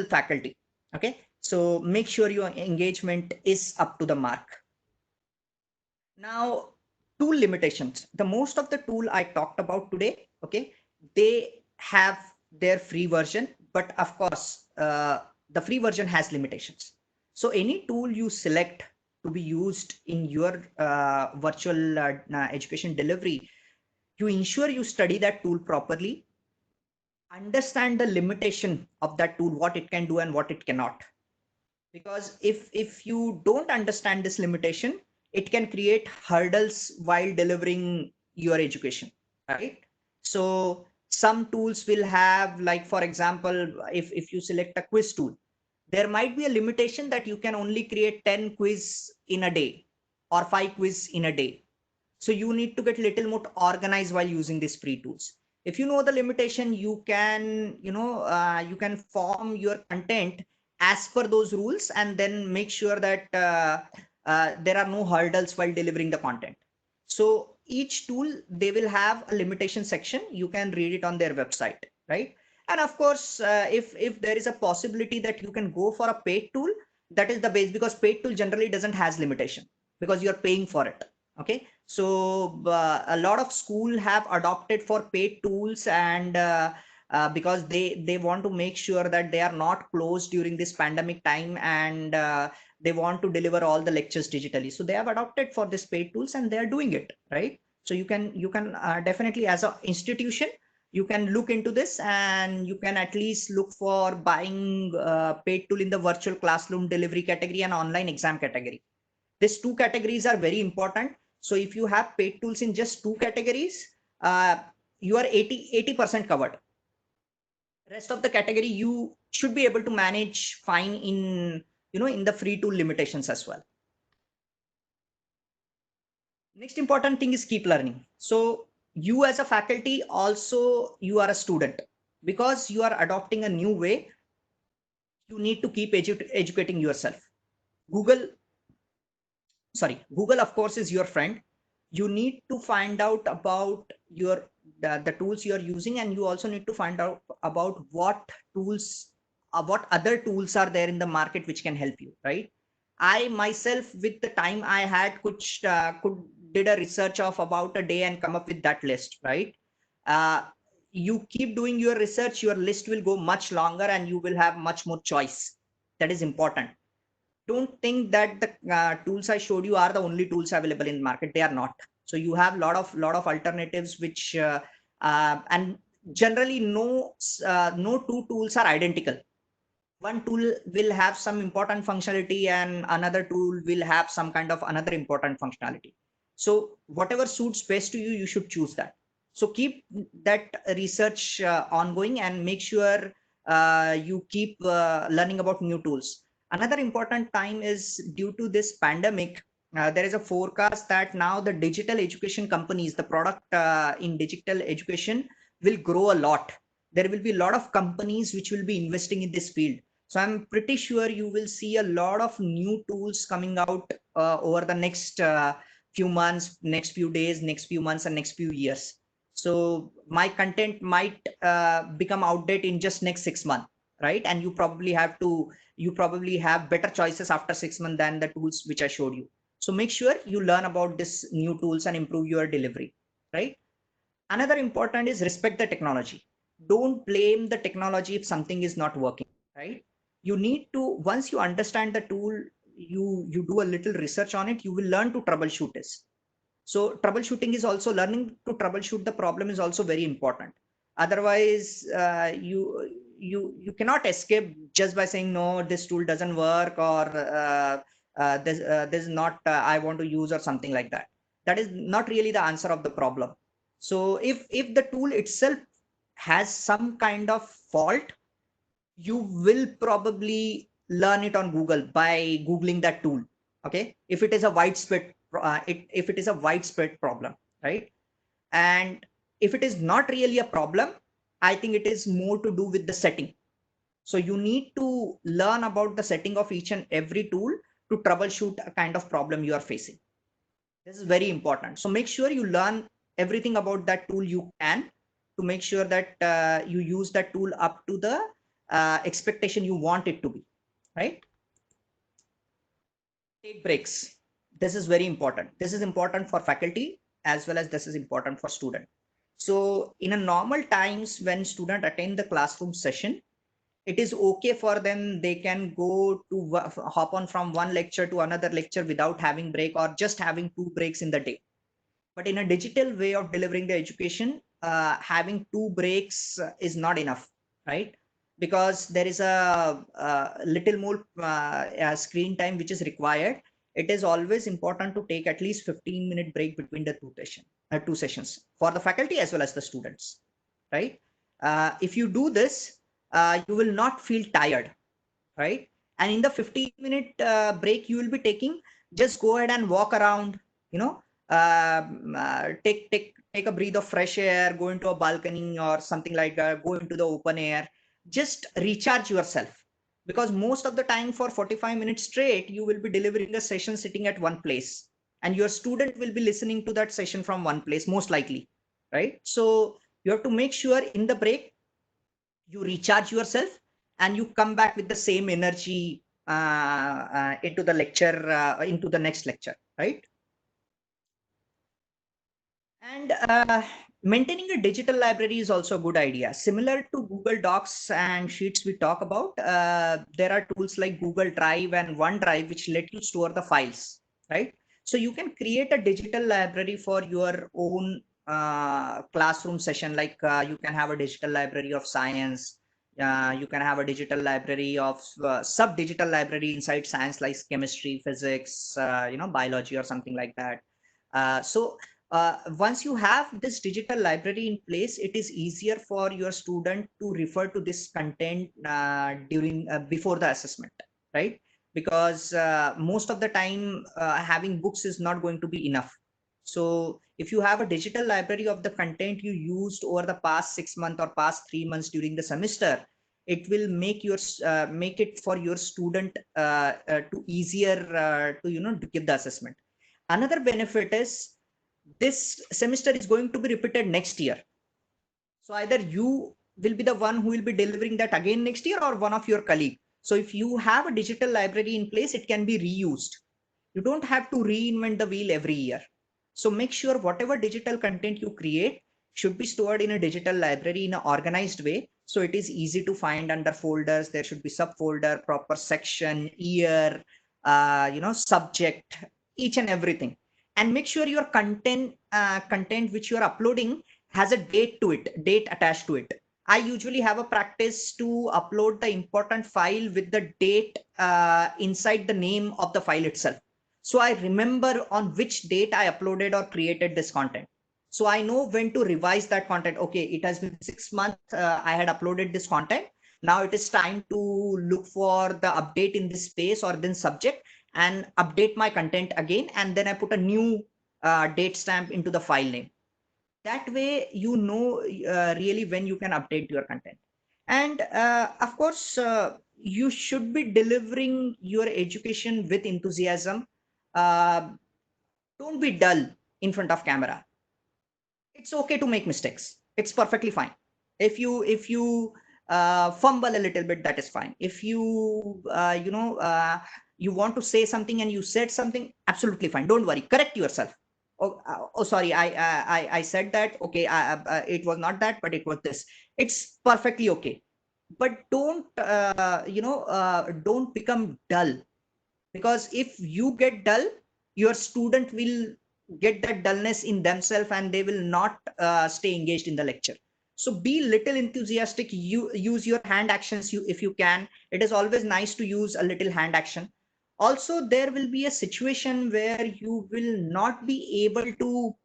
faculty. Okay, so make sure your engagement is up to the mark. Now, tool limitations. The most of the tool I talked about today, okay, they have their free version, but of course, the free version has limitations. So any tool you select to be used in your virtual education delivery, you ensure you study that tool properly, understand the limitation of that tool, what it can do and what it cannot. Because if you don't understand this limitation, it can create hurdles while delivering your education, right? So some tools will have, like for example, if you select a quiz tool, there might be a limitation that you can only create 10 quiz in a day or 5 quiz in a day. So you need to get little more organized while using these free tools. If you know the limitation, you can you can form your content as per those rules, and then make sure that there are no hurdles while delivering the content. So each tool, they will have a limitation section, you can read it on their website, right? And of course, if there is a possibility that you can go for a paid tool, that is the base, because paid tool generally doesn't has limitation because you're paying for it. Okay, so a lot of school have adopted for paid tools, and because they want to make sure that they are not closed during this pandemic time, and they want to deliver all the lectures digitally, so they have adopted for this paid tools and they are doing it, right? So you can definitely, as an institution, you can look into this, and you can at least look for buying paid tool in the virtual classroom delivery category and online exam category. These two categories are very important. So if you have paid tools in just two categories, uh, you are 80% covered. Rest of the category you should be able to manage fine in in the free tool limitations as well. Next important thing is keep learning. So you as a faculty, also you are a student, because you are adopting a new way, you need to keep educating yourself. Google, sorry, Google of course is your friend. You need to find out about the tools you are using, and you also need to find out about what tools, what other tools are there in the market which can help you, right? I myself, with the time I had, could did a research of about a day and come up with that list, right? uh, you keep doing your research, your list will go much longer and you will have much more choice. That is important. don't think that the tools I showed you are the only tools available in the market. They are not. So you have lot of alternatives which and generally no two tools are identical. One tool will have some important functionality and another tool will have some kind of another important functionality. So whatever suits best to you, you should choose that. So keep that research ongoing and make sure you keep learning about new tools. Another important time is due to this pandemic. There is a forecast that now the digital education companies, the product in digital education will grow a lot. There will be a lot of companies which will be investing in this field. So I'm pretty sure you will see a lot of new tools coming out over the next few months, next few days, next few months, and next few years. So my content might become outdated in just next 6 months, right? And you probably have better choices after 6 months than the tools which I showed you. So make sure you learn about this new tools and improve your delivery, right? Another important is respect the technology. Don't blame the technology if something is not working, right? You need to, once you understand the tool, you do a little research on it, you will learn to troubleshoot this. So troubleshooting is also, learning to troubleshoot the problem is also very important. Otherwise you cannot escape just by saying no, this tool doesn't work, or this is not I want to use, or something like that. That is not really the answer of the problem. So if the tool itself has some kind of fault, you will probably learn it on Google by Googling that tool. Okay. If it is a widespread, if it is a widespread problem, right? And if it is not really a problem, I think it is more to do with the setting. So you need to learn about the setting of each and every tool to troubleshoot a kind of problem you are facing. This is very important. So make sure you learn everything about that tool you can, to make sure that you use that tool up to the expectation you want it to be, right? Take breaks. This is very important. This is important for faculty as well as this is important for student. So in a normal times when student attend the classroom session, it is okay for them. They can go to hop on from one lecture to another lecture without having break, or just having 2 breaks in the day. But in a digital way of delivering the education, having 2 breaks is not enough, right? Because there is a little more screen time which is required. It is always important to take at least 15-minute break between the two sessions for the faculty as well as the students, right? If you do this, you will not feel tired, right? And in the 15-minute break you will be taking, just go ahead and walk around, you know, take a breath of fresh air, go into a balcony or something like that, go into the open air, just recharge yourself. Because most of the time for 45 minutes straight, you will be delivering a session sitting at one place, and your student will be listening to that session from one place, most likely, right? So you have to make sure in the break you recharge yourself and you come back with the same energy into the lecture, into the next lecture, right? And maintaining a digital library is also a good idea. Similar to Google Docs and Sheets we talk about, there are tools like Google Drive and OneDrive which let you store the files, right? So you can create a digital library for your own classroom session. Like you can have a digital library of science. You can have a digital library of sub-digital library inside science, like chemistry, physics, biology or something like that. Once you have this digital library in place, it is easier for your student to refer to this content during before the assessment, right? Because most of the time having books is not going to be enough. So if you have a digital library of the content you used over the past 6 months or past 3 months during the semester, it will make your make it for your student to easier to give the assessment. Another benefit is this semester is going to be repeated next year. So either you will be the one who will be delivering that again next year, or one of your colleague. So if you have a digital library in place, it can be reused. You don't have to reinvent the wheel every year. So make sure whatever digital content you create should be stored in a digital library in an organized way. So it is easy to find under folders. There should be subfolder, proper section, year, subject, each and everything. And make sure your content which you are uploading has a date attached to it. I usually have a practice to upload the important file with the date inside the name of the file itself. So I remember on which date I uploaded or created this content. So I know when to revise that content. Okay, it has been 6 months. I had uploaded this content. Now it is time to look for the update in this space or this subject and update my content again. And then I put a new date stamp into the file name. That way, really when you can update your content. And of course, you should be delivering your education with enthusiasm. Uh, don't be dull in front of camera. It's okay to make mistakes. It's perfectly fine. If you fumble a little bit, that is fine. If you want to say something and you said something, absolutely fine. Don't worry. Correct yourself. Oh, sorry. I said that. Okay, it was not that, but it was this. It's perfectly okay. But don't become dull, because if you get dull, your student will get that dullness in themselves and they will not stay engaged in the lecture. So be little enthusiastic. You use your hand actions, if you can. It is always nice to use a little hand action. Also, there will be a situation where you will not be able to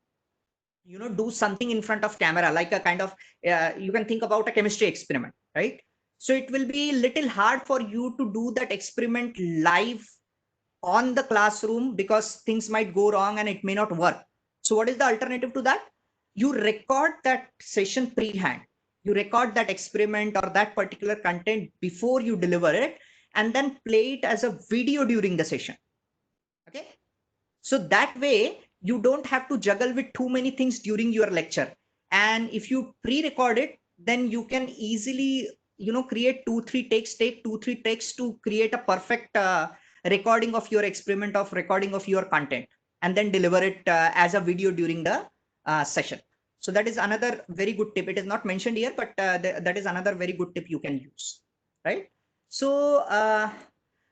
do something in front of camera, like a kind of you can think about a chemistry experiment, right? So it will be little hard for you to do that experiment live on the classroom, because things might go wrong and it may not work. So what is the alternative to that? You record that session pre-hand. You record that experiment or that particular content before you deliver it, and then play it as a video during the session. Okay. So that way you don't have to juggle with too many things during your lecture. And if you pre-record it, then you can easily, create take 2-3 takes to create a perfect recording of your experiment, of recording of your content, and then deliver it as a video during the session. So that is another very good tip. It is not mentioned here, but that is another very good tip you can use, right? So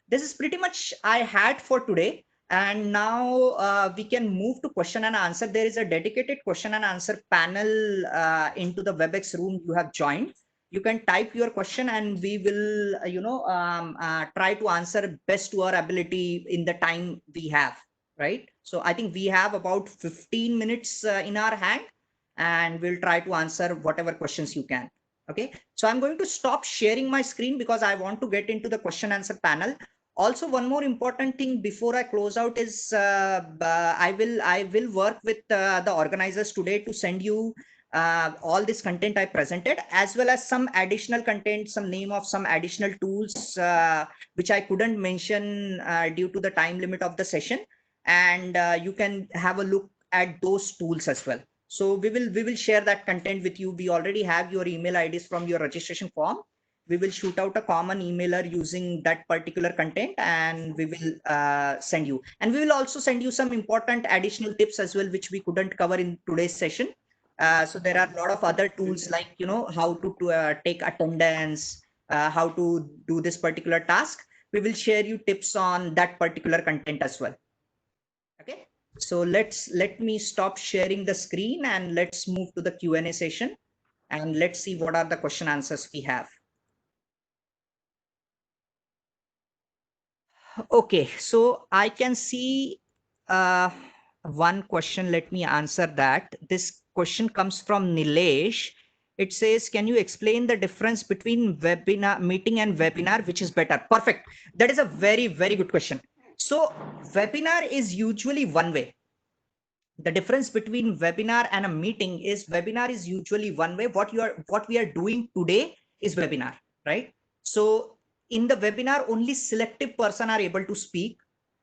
this is pretty much I had for today. And now we can move to question and answer. There is a dedicated question and answer panel into the WebEx room you have joined. You can type your question and we will, try to answer best to our ability in the time we have, right? So I think we have about 15 minutes in our hand, and we'll try to answer whatever questions you can. Okay, so I'm going to stop sharing my screen because I want to get into the question answer panel. Also, one more important thing before I close out is I will work with the organizers today to send you all this content I presented, as well as some additional content, some name of some additional tools which I couldn't mention due to the time limit of the session. And you can have a look at those tools as well. So we will share that content with you. We already have your email IDs from your registration form. We will shoot out a common emailer using that particular content, and we will send you. And we will also send you some important additional tips as well, which we couldn't cover in today's session. So there are a lot of other tools, like how to take attendance, how to do this particular task. We will share you tips on that particular content as well. Okay, so let me stop sharing the screen and let's move to the Q&A session, and let's see what are the question answers we have. Okay, so I can see one question. Let me answer that. This question comes from Nilesh. It says, can you explain the difference between webinar meeting and webinar, which is better? Perfect. That is a very, very good question. So webinar is usually one way. The difference between webinar and a meeting is webinar is usually one way. What we are doing today is webinar, right? So in the webinar, only selective person are able to speak,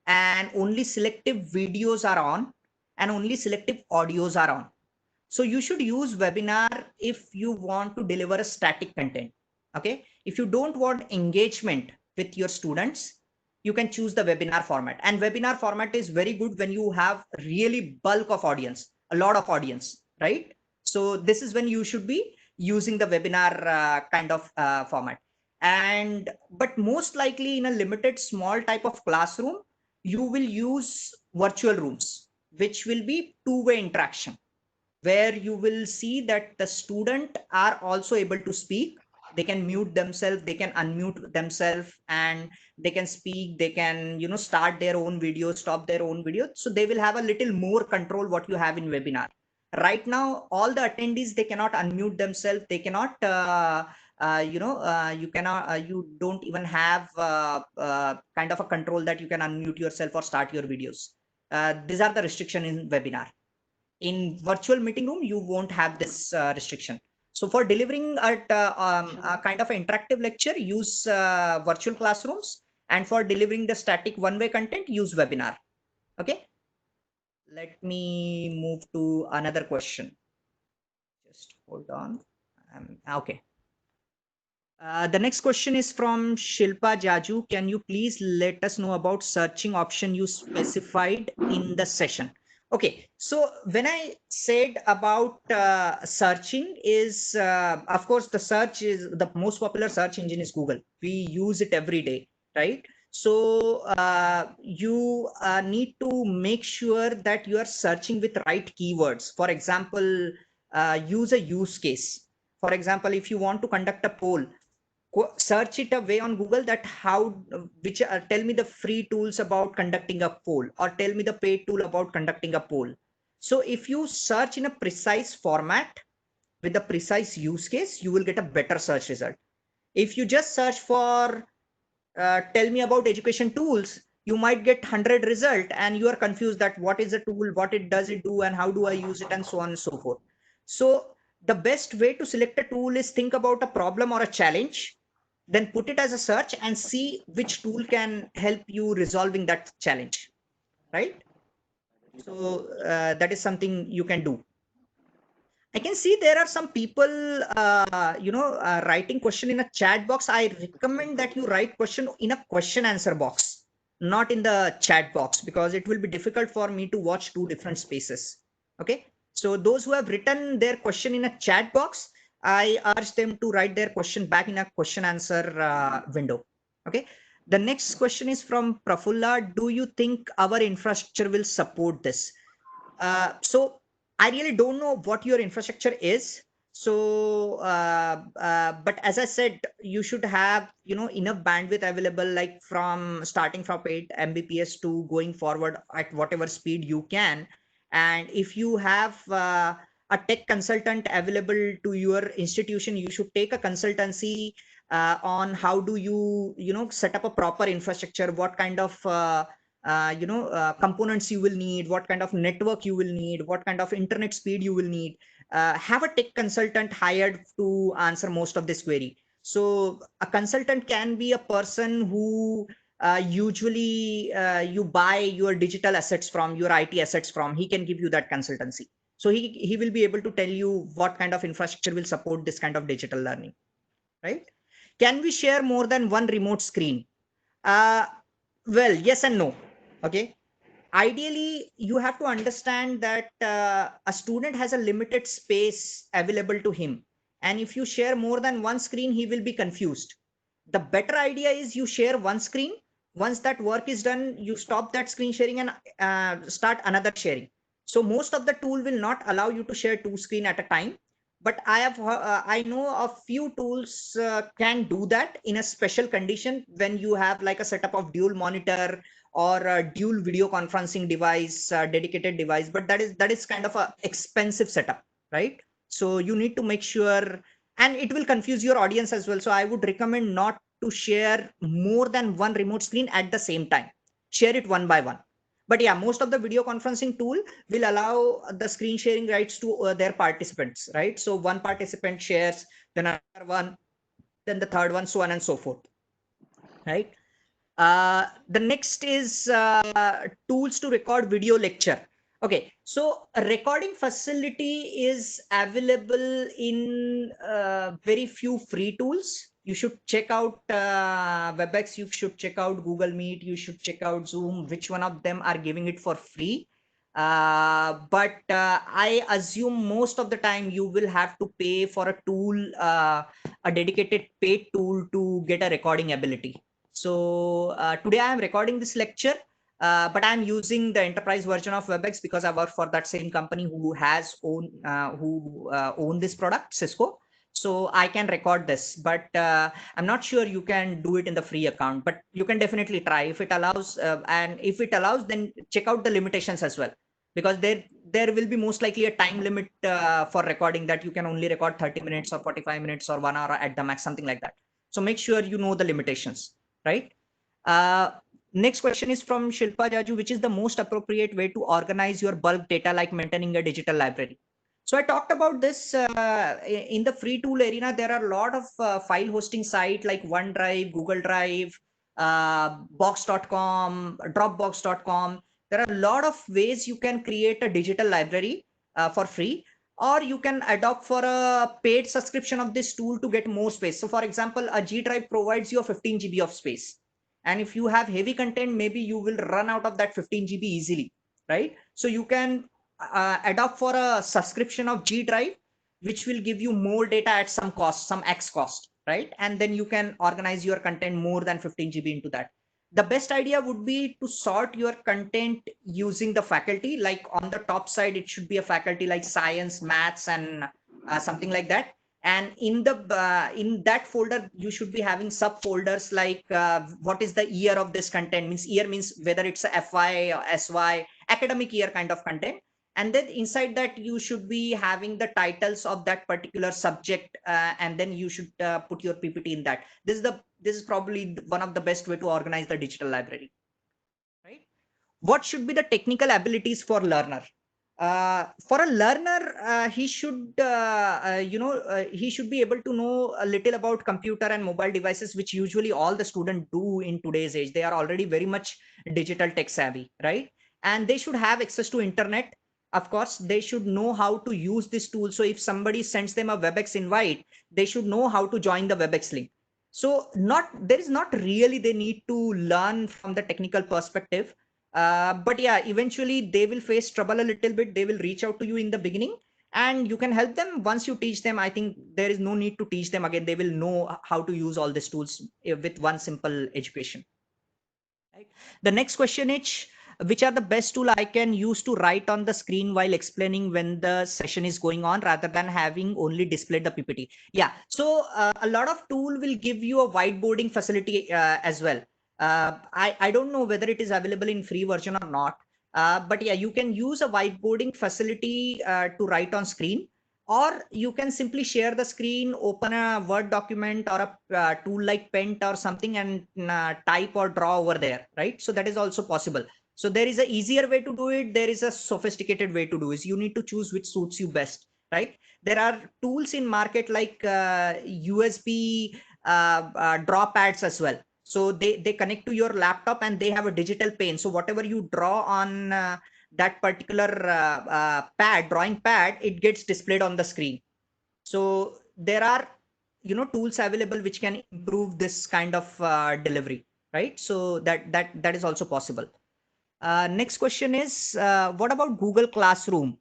and only selective videos are on, and only selective audios are on. So you should use webinar if you want to deliver a static content. Okay, if you don't want engagement with your students, you can choose the webinar format. And webinar format is very good when you have really bulk of audience, a lot of audience, right? So this is when you should be using the webinar kind of format. And but most likely in a limited small type of classroom, you will use virtual rooms, which will be two-way interaction, where you will see that the student are also able to speak. They can mute themselves, they can unmute themselves, and they can speak, they can, start their own video, stop their own video. So they will have a little more control what you have in webinar. Right now, all the attendees, they cannot unmute themselves, they cannot you cannot you don't even have kind of a control that you can unmute yourself or start your videos. These are the restriction in webinar. In virtual meeting room, you won't have this restriction. So for delivering a kind of an interactive lecture, use virtual classrooms, and for delivering the static one-way content, use webinar. Okay, let me move to another question. Just hold on. Okay. The next question is from Shilpa Jaju. Can you please let us know about searching option you specified in the session? Okay, so when I said about searching is, of course, the search is the most popular search engine is Google. We use it every day, right? So you need to make sure that you are searching with right keywords. For example, use a use case. For example, if you want to conduct a poll, search it away on Google that which tell me the free tools about conducting a poll, or tell me the paid tool about conducting a poll. So if you search in a precise format with a precise use case, you will get a better search result. If you just search for tell me about education tools, you might get 100 result and you are confused that what is a tool, what it does it do, and how do I use it, and so on and so forth. So the best way to select a tool is think about a problem or a challenge, then put it as a search and see which tool can help you resolving that challenge, right? So that is something you can do. I can see there are some people, writing question in a chat box. I recommend that you write question in a question answer box, not in the chat box, because it will be difficult for me to watch two different spaces. Okay. So those who have written their question in a chat box, I urge them to write their question back in a question answer window. Okay. The next question is from Prafulla. Do you think our infrastructure will support this? So I really don't know what your infrastructure is. So, but as I said, you should have, enough bandwidth available, like from starting from 8 Mbps to going forward at whatever speed you can. And if you have a tech consultant available to your institution, you should take a consultancy on how do you, set up a proper infrastructure, what kind of components you will need, what kind of network you will need, what kind of internet speed you will need. Have a tech consultant hired to answer most of this query. So a consultant can be a person who usually you buy your digital assets from, your IT assets from. He can give you that consultancy. So he will be able to tell you what kind of infrastructure will support this kind of digital learning, right? Can we share more than one remote screen? uh, well, yes and no. Okay, ideally you have to understand that a student has a limited space available to him, and if you share more than one screen, he will be confused. The better idea is you share one screen. Once that work is done, you stop that screen sharing and start another sharing. So most of the tool will not allow you to share two screen at a time, but I know a few tools can do that in a special condition, when you have like a setup of dual monitor or a dual video conferencing device, dedicated device, but that is kind of a expensive setup, right? So you need to make sure, and it will confuse your audience as well. So I would recommend not to share more than one remote screen at the same time. Share it one by one. But yeah, most of the video conferencing tool will allow the screen sharing rights to their participants, right? So one participant shares, then another one, then the third one, so on and so forth, right? The next is tools to record video lecture. Okay, so a recording facility is available in very few free tools. You should check out WebEx, you should check out Google Meet, you should check out Zoom, which one of them are giving it for free. But I assume most of the time you will have to pay for a tool, a dedicated paid tool to get a recording ability. So today I am recording this lecture. but I'm using the enterprise version of WebEx because I work for that same company who own this product, Cisco. So I can record this, but I'm not sure you can do it in the free account, but you can definitely try if it allows. And if it allows, then check out the limitations as well, because there will be most likely a time limit for recording, that you can only record 30 minutes or 45 minutes or 1 hour at the max, something like that. So make sure you know the limitations, right? Uh, Next question is from Shilpa Jaju, which is the most appropriate way to organize your bulk data, like maintaining a digital library? So I talked about this in the free tool arena. There are a lot of file hosting site like OneDrive, Google Drive, box.com, dropbox.com. There are a lot of ways you can create a digital library for free, or you can adopt for a paid subscription of this tool to get more space. So for example, a G Drive provides you a 15 GB of space. And if you have heavy content, maybe you will run out of that 15 GB easily, right? So you can adopt for a subscription of G Drive, which will give you more data at some cost, some X cost, right? And then you can organize your content more than 15 GB into that. The best idea would be to sort your content using the faculty. Like on the top side, it should be a faculty like science, maths, and something like that. And in that folder, you should be having subfolders like what is the year of this content. Means year means whether it's a FY or SY, academic year kind of content. And then inside that, you should be having the titles of that particular subject, and then you should put your PPT in that. This is probably one of the best way to organize the digital library, right? What should be the technical abilities for learner? For a learner, he should be able to know a little about computer and mobile devices, which usually all the students do in today's age. They are already very much digital tech savvy, right? And they should have access to internet. Of course, they should know how to use this tool. So if somebody sends them a WebEx invite, they should know how to join the WebEx link. So there is not really they need to learn from the technical perspective. But yeah, eventually they will face trouble a little bit. They will reach out to you in the beginning, and you can help them. Once you teach them, I think there is no need to teach them again. They will know how to use all these tools with one simple education. Right. The next question is, which are the best tool I can use to write on the screen while explaining when the session is going on, rather than having only displayed the PPT? Yeah, so a lot of tool will give you a whiteboarding facility as well. I don't know whether it is available in free version or not, but yeah, you can use a whiteboarding facility to write on screen, or you can simply share the screen, open a Word document or a tool like Paint or something, and type or draw over there, right? So that is also possible. So there is an easier way to do it. There is a sophisticated way to do it. You need to choose which suits you best, right? There are tools in market like USB draw pads as well. So they connect to your laptop and they have a digital pane. So whatever you draw on that particular drawing pad, it gets displayed on the screen. So there are, tools available which can improve this kind of delivery, right? So that is also possible. Next question is, what about Google Classroom?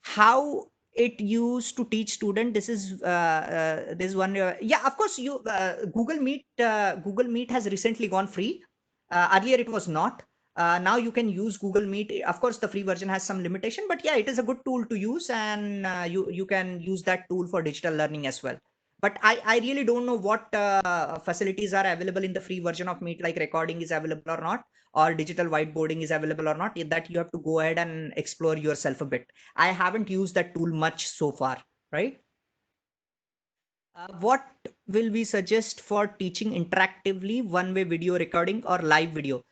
How it used to teach student? This one. Yeah, of course, Google Meet has recently gone free. Earlier it was not. Now you can use Google Meet. Of course, the free version has some limitation, but yeah, it is a good tool to use, and you can use that tool for digital learning as well. But I really don't know what facilities are available in the free version of Meet, like recording is available or not, or digital whiteboarding is available or not. That you have to go ahead and explore yourself a bit. I haven't used that tool much so far, right? What will we suggest for teaching interactively, one-way video recording or live video?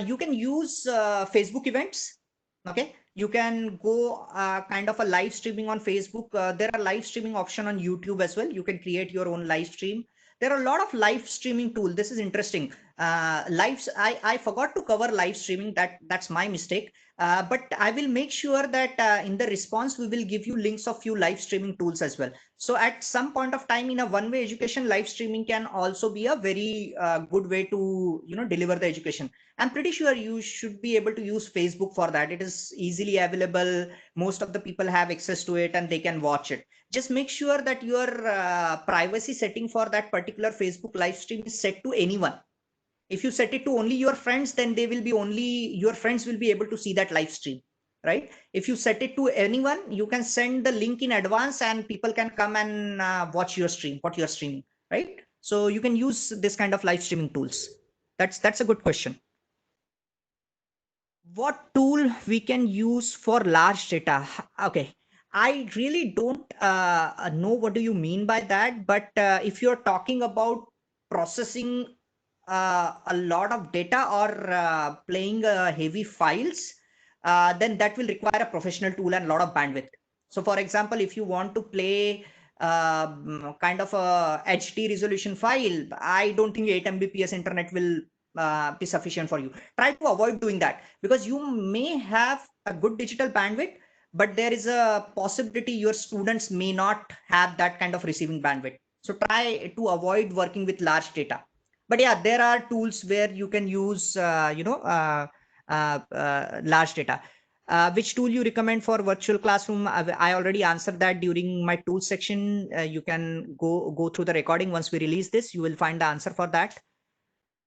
You can use Facebook events. Okay, you can go kind of a live streaming on Facebook. There are live streaming option on YouTube as well. You can create your own live stream. There are a lot of live streaming tool. This is interesting. I forgot to cover live streaming. That's my mistake. But I will make sure that in the response we will give you links of few live streaming tools as well. So at some point of time in a one-way education, live streaming can also be a very good way to deliver the education. I'm pretty sure you should be able to use Facebook for that. It is easily available. Most of the people have access to it and they can watch it. Just make sure that your privacy setting for that particular Facebook live stream is set to anyone. If you set it to only your friends, then they will be only your friends will be able to see that live stream, right? If you set it to anyone, you can send the link in advance and people can come and watch your stream, what you're streaming, right? So you can use this kind of live streaming tools. That's a good question. What tool we can use for large data? Okay, I really don't know what do you mean by that, but if you're talking about processing a lot of data or playing heavy files, then that will require a professional tool and a lot of bandwidth. So for example, if you want to play kind of a HD resolution file, I don't think 8 Mbps internet will be sufficient for you. Try to avoid doing that, because you may have a good digital bandwidth, but there is a possibility your students may not have that kind of receiving bandwidth. So try to avoid working with large data. But yeah, there are tools where you can use large data. Which tool you recommend for virtual classroom? I already answered that during my tool section. You can go through the recording. Once we release this, you will find the answer for that.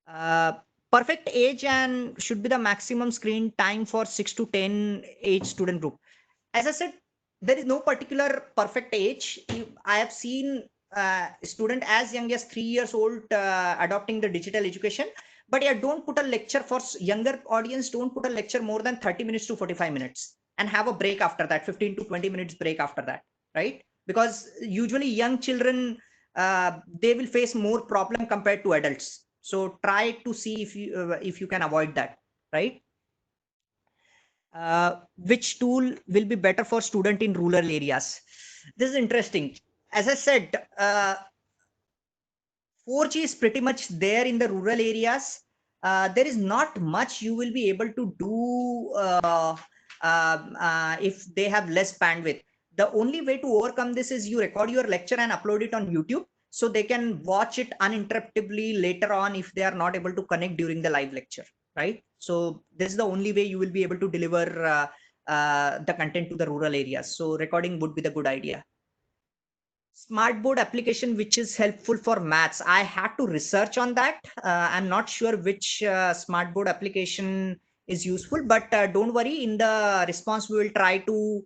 uh, Perfect age and should be the maximum screen time for 6 to 10 age student group. As I said, there is no particular perfect age. I have seen student as young as 3 years old adopting the digital education. But yeah, don't put a lecture for younger audience. Don't put a lecture more than 30 minutes to 45 minutes and have a break after that, 15 to 20 minutes break after that, right? Because usually young children, they will face more problem compared to adults. So try to see if you can avoid that, right? Which tool will be better for student in rural areas? This is interesting. As I said, 4G is pretty much there in the rural areas. There is not much you will be able to do if they have less bandwidth. The only way to overcome this is you record your lecture and upload it on YouTube, so they can watch it uninterruptedly later on if they are not able to connect during the live lecture, right? So this is the only way you will be able to deliver the content to the rural areas. So recording would be the good idea. Smartboard application which is helpful for maths. I had to research on that. I'm not sure which smartboard application is useful, but don't worry, in the response we will try to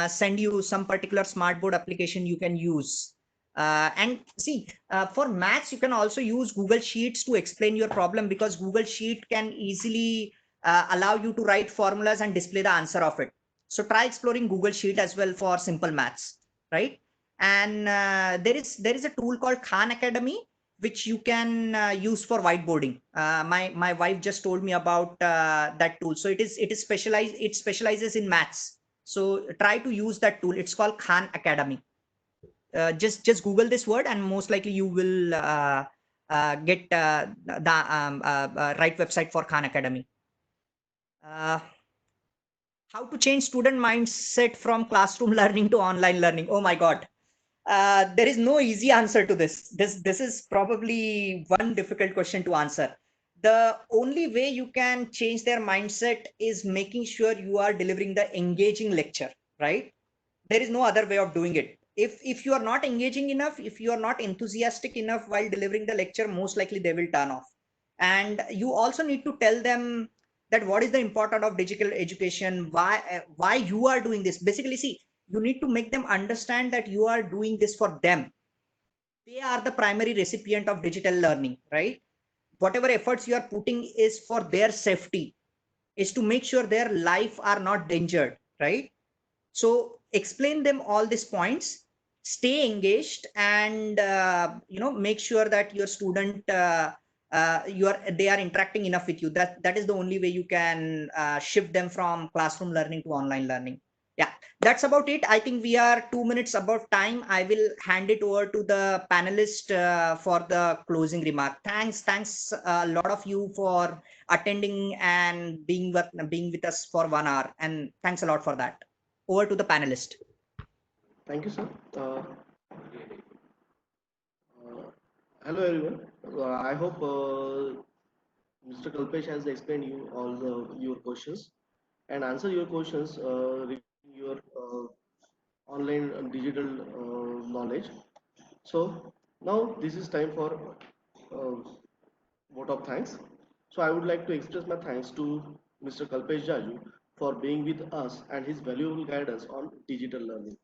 send you some particular smartboard application you can use. And see, for maths you can also use Google Sheets to explain your problem, because Google Sheet can easily allow you to write formulas and display the answer of it. So try exploring Google Sheet as well for simple maths, right? And there is a tool called Khan Academy which you can use for whiteboarding. My wife just told me about that tool. So it is specialized, it specializes in maths. So try to use that tool. It's called Khan Academy. Just Google this word and most likely you will get the right website for Khan Academy. uh, how to change student mindset from classroom learning to online learning? Oh my god. There is no easy answer to this. This is probably one difficult question to answer. The only way you can change their mindset is making sure you are delivering the engaging lecture, right? There is no other way of doing it. If you are not engaging enough, if you are not enthusiastic enough while delivering the lecture, most likely they will turn off. And you also need to tell them that what is the importance of digital education, why you are doing this. Basically, see, you need to make them understand that you are doing this for them. They are the primary recipient of digital learning, right? Whatever efforts you are putting is for their safety, is to make sure their life are not endangered, right? So explain them all these points, stay engaged, and make sure that your student they are interacting enough with you. That is the only way you can shift them from classroom learning to online learning. Yeah, that's about it. I think we are 2 minutes above time. I will hand it over to the panelist for the closing remark. Thanks a lot of you for attending and being with us for 1 hour, and thanks a lot for that. Over to the panelist. Thank you, sir. Uh, Hello, everyone. I hope Mr. Kalpesh has explained you all your questions and answer your questions regarding your online and digital knowledge. So now this is time for uh, vote of thanks. So I would like to express my thanks to Mr. Kalpesh Jaju for being with us and his valuable guidance on digital learning.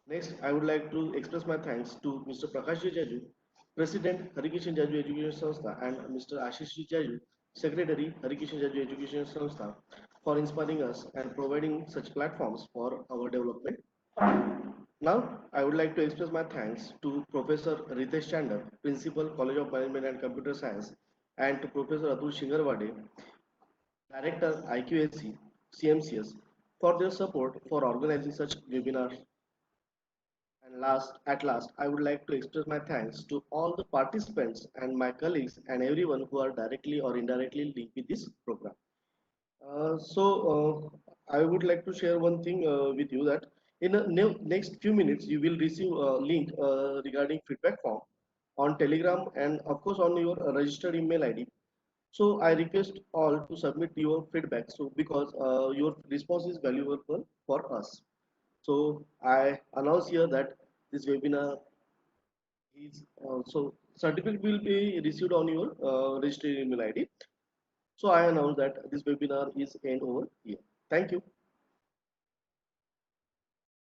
Next, I would like to express my thanks to Mr. Prakash Jaju, President Harikishan Jaju Education Sanstha, and Mr. Ashish Jaju, Secretary Harikishan Jaju Education Sanstha, for inspiring us and providing such platforms for our development. Now, I would like to express my thanks to Professor Ritesh Chandar, Principal, College of Management and Computer Science, and to Professor Atul Shingarwade, Director, IQAC, CMCS, for their support for organizing such webinars. And at last, I would like to express my thanks to all the participants and my colleagues and everyone who are directly or indirectly linked with this program. I would like to share one thing with you that in the next few minutes you will receive a link regarding feedback form on Telegram and of course on your registered email ID. So I request all to submit your feedback. So because your response is valuable for us. So I announce here that this webinar is certificate will be received on your registered email ID. So I announce that this webinar is end over here.